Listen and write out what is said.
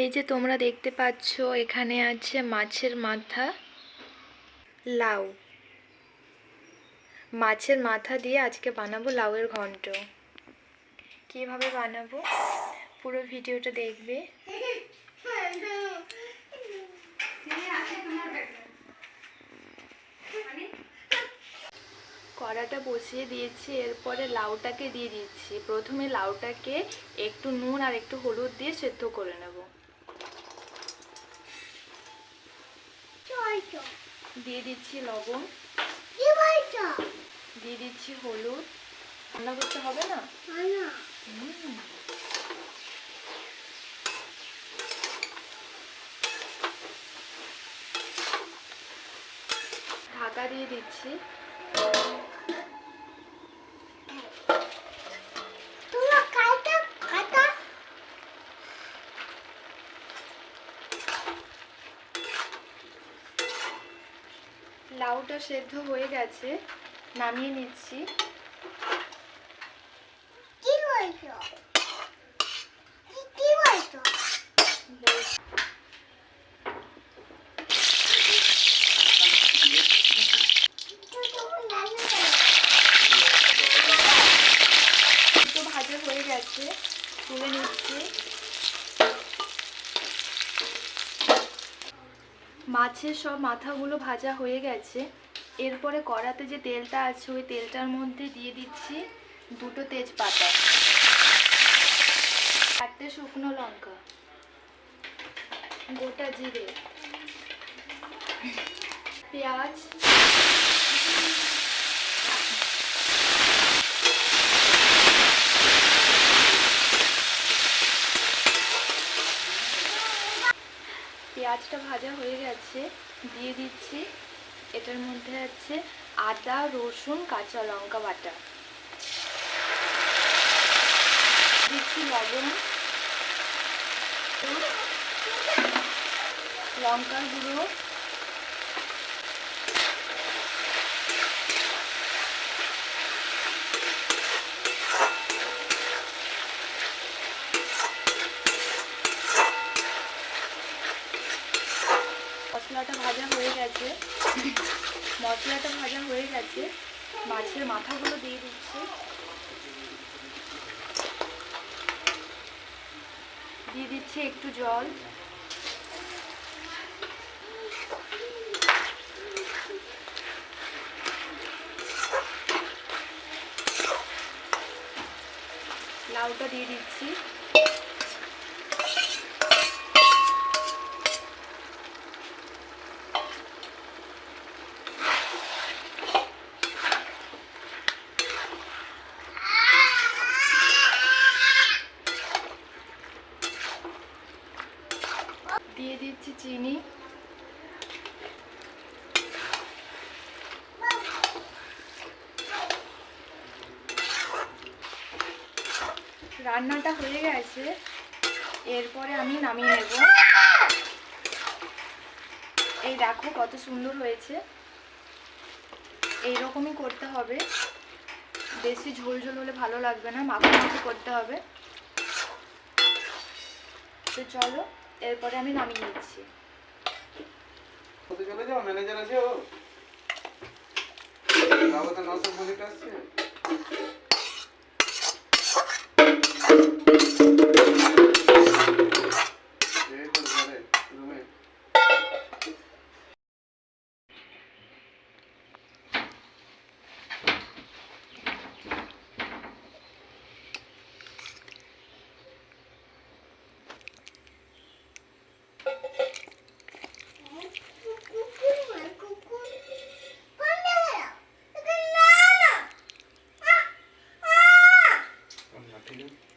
এই যে তোমরা দেখতে পাচ্ছ এখানে আছে মাছের মাথা, লাউ। মাছের মাথা দিয়ে আজকে বানাবো লাউয়ের ঘন্ট। কিভাবে বানাবো পুরো ভিডিওটা দেখবে। কড়াটা বসিয়ে দিয়েছি, এরপরে লাউটাকে দিয়ে দিচ্ছি। প্রথমে লাউটাকে একটু নুন আর একটু হলুদ দিয়ে সেদ্ধ করে নেব। দিয়ে দিচ্ছি লবণ, দিয়ে দিচ্ছি হলুদ। রান্না করতে হবে না? ঢাকা দিয়ে দিচ্ছি। লাউটা সেদ্ধ হয়ে গেছে, নামিয়ে নিচ্ছি। ভাজা হয়ে গেছে, তুলে নিচ্ছি। মাছের সব মাথাগুলো ভাজা হয়ে গেছে। এরপরে কড়াতে যে তেলটা আছে ওই তেলটার মধ্যে দিয়ে দিচ্ছি দুটো তেজপাতা, চারটে শুকনো লঙ্কা, গোটা জিরে, পেঁয়াজ, পেঁয়াজটা ভাজা হয়ে গেছে, দিয়ে দিচ্ছি। এটার মধ্যে আছে আদা, রসুন, কাঁচা লঙ্কা বাটা, দিচ্ছি লবণ, লঙ্কার গুঁড়ো, মশলাটা ভাজা হয়ে গেছে। মাছের মাথাগুলো দিয়ে দিচ্ছি। দিয়ে দিচ্ছি একটু জল, লাউটা দিয়ে দিচ্ছি। দিয়ে দিচ্ছি চিনি, রান্নাটা হয়ে গেছে। এরপরে আমি নামিয়ে নেব। এই দেখো কত সুন্দর হয়েছে। এইরকমই করতে হবে, বেশি ঝোল ঝোল হলে ভালো লাগবে না, মাখো মাখো করতে হবে। তো চলো এরপরে আমি নামিয়ে নিচ্ছি। চলে যাও, ম্যানেজার আছে ও বাবা, 950 আসছে। ঠিক আছে।